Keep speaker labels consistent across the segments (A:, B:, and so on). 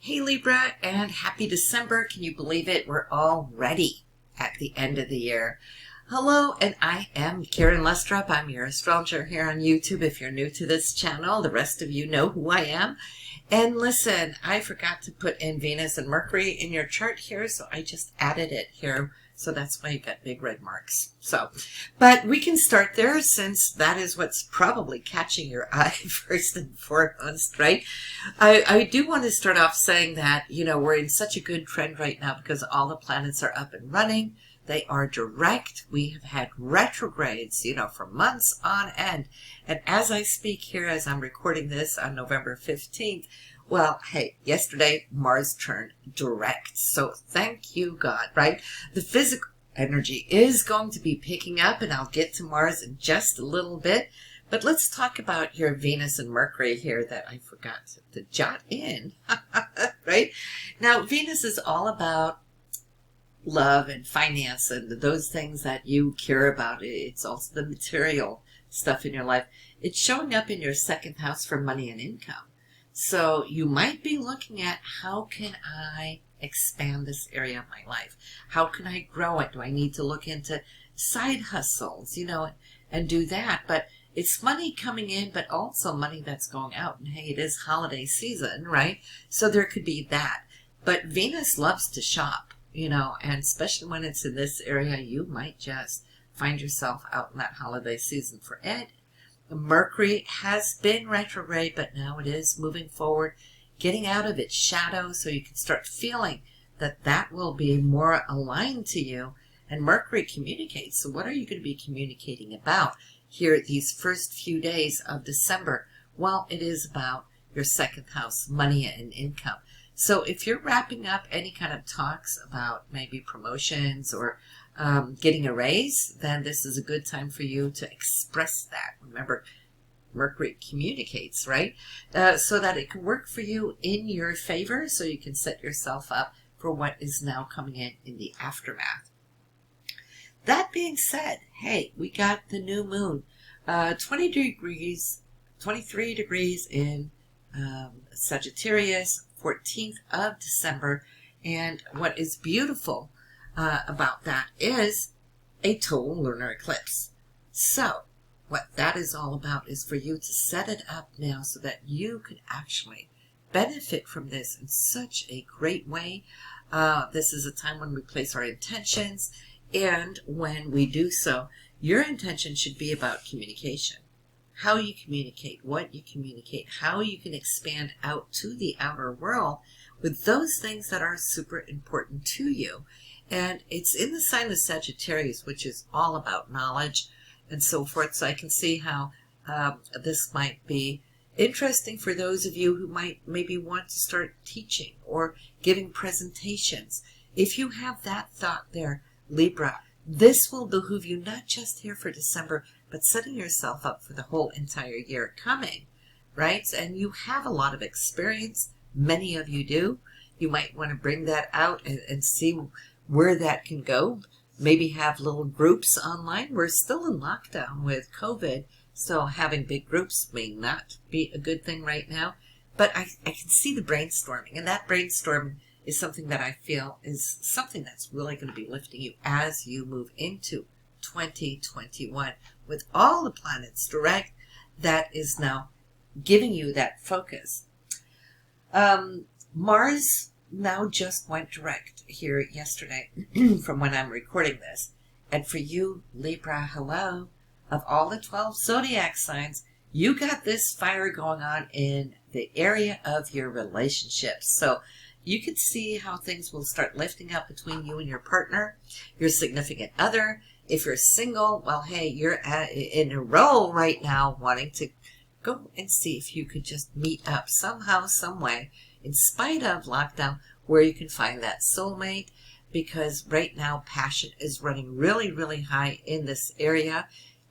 A: Hey Libra, and happy December. Can you believe it? We're already at the end of the year. Hello, and I am Karen Lustrup. I'm your astrologer here on YouTube. If you're new to this channel, the rest of you know who I am. And listen, I forgot to put in Venus and Mercury in your chart here, so I just added it here. So that's why you got big red marks. But we can start there since that is what's probably catching your eye first and foremost, right? I do want to start off saying that, we're in such a good trend right now because all the planets are up and running. They are direct. We have had retrogrades, for months on end. And as I speak here, as I'm recording this on November 15th, well, hey, yesterday Mars turned direct. So thank you, God, right? The physical energy is going to be picking up, and I'll get to Mars in just a little bit. But let's talk about your Venus and Mercury here that I forgot to jot in, right? Now, Venus is all about love and finance and those things that you care about. It's also the material stuff in your life. It's showing up in your second house for money and income. So you might be looking at, how can I expand this area of my life? How can I grow it? Do I need to look into side hustles, and do that? But it's money coming in, but also money that's going out. And hey, it is holiday season, right? So there could be that. But Venus loves to shop, and especially when it's in this area, you might just find yourself out in that holiday season for it. Mercury has been retrograde, but now it is moving forward, getting out of its shadow, so you can start feeling that will be more aligned to you. And Mercury communicates. So what are you going to be communicating about here these first few days of December? Well, it is about your second house, money and income. So if you're wrapping up any kind of talks about maybe promotions or getting a raise, then this is a good time for you to express that. Remember, Mercury communicates, right? So that it can work for you in your favor, so you can set yourself up for what is now coming in the aftermath. That being said, hey, we got the new moon, 23 degrees in Sagittarius, 14th of December. And what is beautiful about that is a total lunar eclipse. So what that is all about is for you to set it up now so that you can actually benefit from this in such a great way. This is a time when we place our intentions, and when we do so, your intention should be about communication. How you communicate, what you communicate, how you can expand out to the outer world with those things that are super important to you. And it's in the sign of Sagittarius, which is all about knowledge and so forth. So I can see how this might be interesting for those of you who might maybe want to start teaching or giving presentations. If you have that thought there, Libra, this will behoove you not just here for December, but setting yourself up for the whole entire year coming, right? And you have a lot of experience. Many of you do. You might want to bring that out and see where that can go. Maybe have little groups online. We're still in lockdown with COVID, so having big groups may not be a good thing right now. But I can see the brainstorming, and that brainstorm is something that I feel is something that's really going to be lifting you as you move into 2021 with all the planets direct. That is now giving you that focus. Mars now just went direct here yesterday from when I'm recording this. And for you, Libra, hello, of all the 12 zodiac signs, you got this fire going on in the area of your relationships. So you can see how things will start lifting up between you and your partner, your significant other. If you're single, well, hey, you're in a role right now wanting to go and see if you could just meet up somehow, some way, in spite of lockdown, where you can find that soulmate, because right now passion is running really, really high in this area.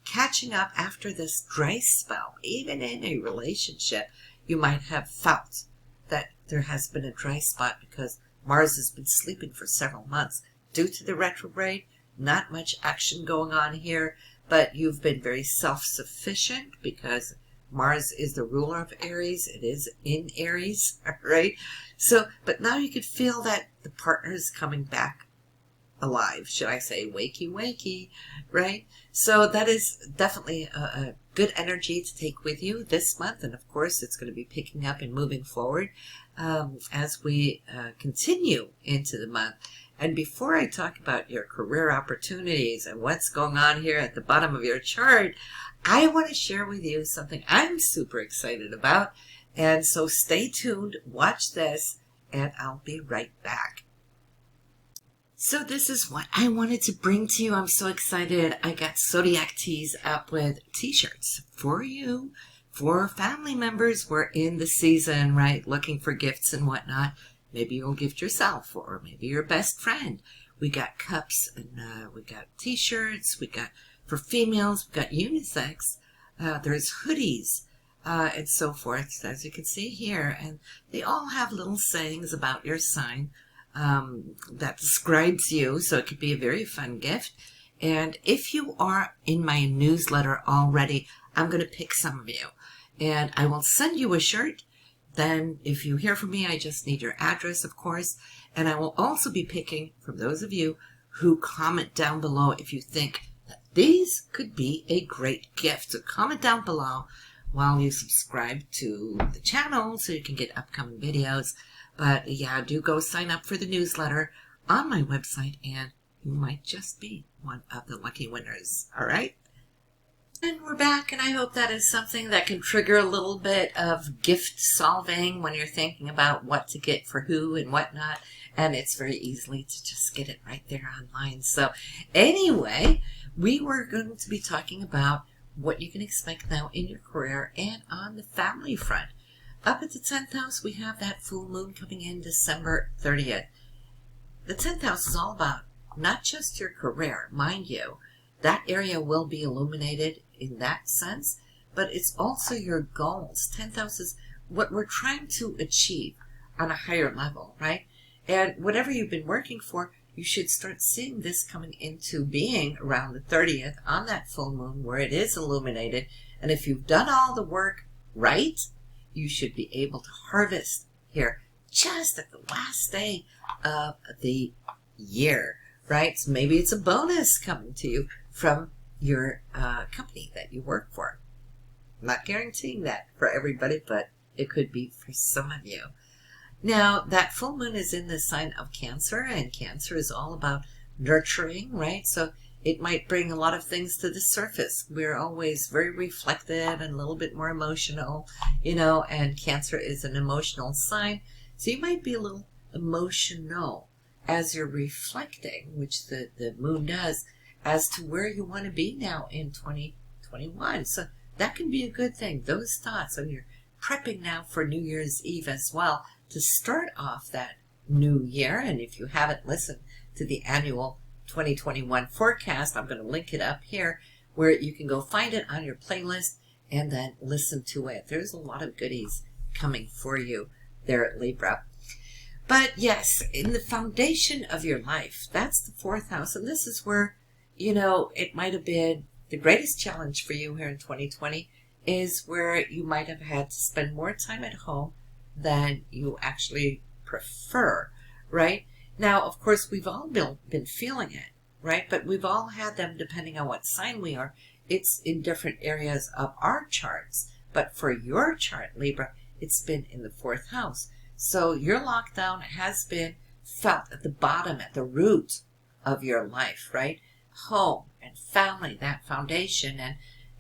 A: Catching up after this dry spell, even in a relationship, you might have felt that there has been a dry spot because Mars has been sleeping for several months. Due to the retrograde, not much action going on here, but you've been very self-sufficient because Mars is the ruler of Aries. It is in Aries, right? So, but now you could feel that the partner is coming back alive, should I say, wakey, wakey, right? So that is definitely a good energy to take with you this month. And of course, it's going to be picking up and moving forward as we continue into the month. And before I talk about your career opportunities and what's going on here at the bottom of your chart, I want to share with you something I'm super excited about. And so stay tuned, watch this, and I'll be right back. So this is what I wanted to bring to you. I'm so excited. I got Zodiac tees up with t-shirts for you, for family members. We're in the season, right? Looking for gifts and whatnot. Maybe you'll gift yourself or maybe your best friend. We got cups and we got t-shirts. We got for females, we got unisex. There's hoodies and so forth, as you can see here. And they all have little sayings about your sign. That describes you, so it could be a very fun gift. And if you are in my newsletter already, I'm going to pick some of you, and I will send you a shirt. Then if you hear from me, I just need your address, of course, and I will also be picking from those of you who comment down below if you think that these could be a great gift. So comment down below while you subscribe to the channel so you can get upcoming videos. But yeah, do go sign up for the newsletter on my website and you might just be one of the lucky winners. All right? And we're back, and I hope that is something that can trigger a little bit of gift solving when you're thinking about what to get for who and whatnot. And it's very easily to just get it right there online. So anyway, we were going to be talking about what you can expect now in your career and on the family front. Up at the 10th house, we have that full moon coming in December 30th. The 10th house is all about not just your career, mind you. That area will be illuminated in that sense, but it's also your goals. 10th house is what we're trying to achieve on a higher level, right? And whatever you've been working for, you should start seeing this coming into being around the 30th on that full moon where it is illuminated. And if you've done all the work right, you should be able to harvest here just at the last day of the year, right? So maybe it's a bonus coming to you from your company that you work for. I'm not guaranteeing that for everybody, but it could be for some of you. Now, that full moon is in the sign of Cancer, and Cancer is all about nurturing, right? So it might bring a lot of things to the surface. We're always very reflective and a little bit more emotional, you know, and Cancer is an emotional sign. So you might be a little emotional as you're reflecting, which the moon does, as to where you want to be now in 2021. So that can be a good thing. Those thoughts, and you're prepping now for New Year's Eve as well to start off that new year. And if you haven't listened to the annual 2021 forecast, I'm going to link it up here where you can go find it on your playlist and then listen to it. There's a lot of goodies coming for you there at Libra. But yes, in the foundation of your life, that's the 4th house. And this is where, you know, it might have been the greatest challenge for you here in 2020 is where you might have had to spend more time at home than you actually prefer, right? Now, of course, we've all been feeling it, right? But we've all had them depending on what sign we are. It's in different areas of our charts. But for your chart, Libra, it's been in the 4th house. So your lockdown has been felt at the bottom, at the root of your life, right? Home and family, that foundation.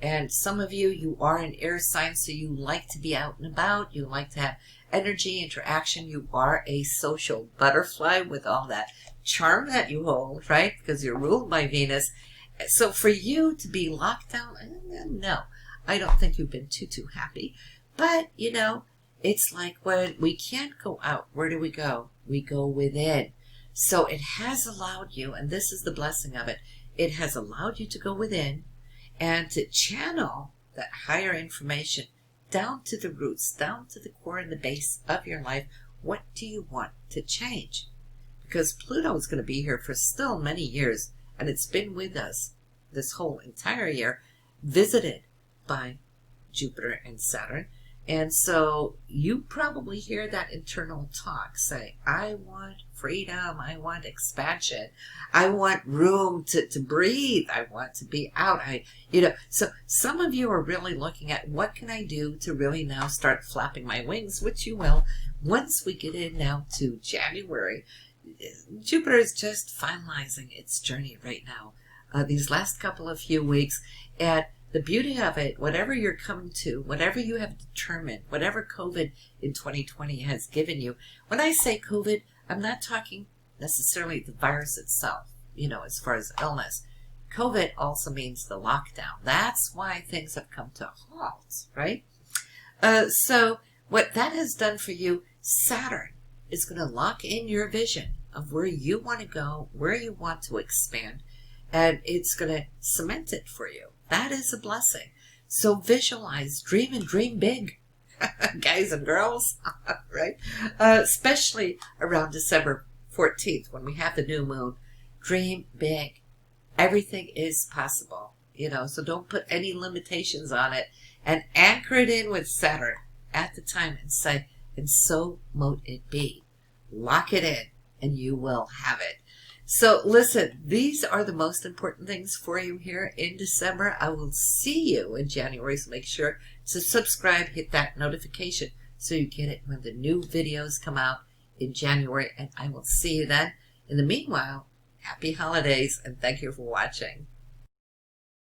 A: And some of you, you are an air sign, so you like to be out and about. You like to have energy, interaction. You are a social butterfly with all that charm that you hold, right? Because you're ruled by Venus. So for you to be locked down, no, I don't think you've been too happy. But, you know, it's like when we can't go out, where do we go? We go within. So it has allowed you, and this is the blessing of it, it has allowed you to go within and to channel that higher information down to the roots, down to the core and the base of your life. What do you want to change? Because Pluto is going to be here for still many years, and it's been with us this whole entire year, visited by Jupiter and Saturn. And so you probably hear that internal talk say, I want freedom, I want expansion, I want room to breathe, I want to be out. So some of you are really looking at what can I do to really now start flapping my wings, which you will once we get in now to January. Jupiter is just finalizing its journey right now, these last couple of few weeks. And the beauty of it, whatever you're coming to, whatever you have determined, whatever COVID in 2020 has given you. When I say COVID, I'm not talking necessarily the virus itself, as far as illness. COVID also means the lockdown. That's why things have come to a halt, right? So what that has done for you, Saturn is going to lock in your vision of where you want to go, where you want to expand, and it's going to cement it for you. That is a blessing. So visualize, dream, and dream big, guys and girls, right? Especially around December 14th when we have the new moon. Dream big. Everything is possible, so don't put any limitations on it, and anchor it in with Saturn at the time and say, and so mote it be. Lock it in and you will have it. So listen, these are the most important things for you here in December. I will see you in January, so make sure to subscribe, hit that notification so you get it when the new videos come out in January, and I will see you then. In the meanwhile, happy holidays and thank you for watching.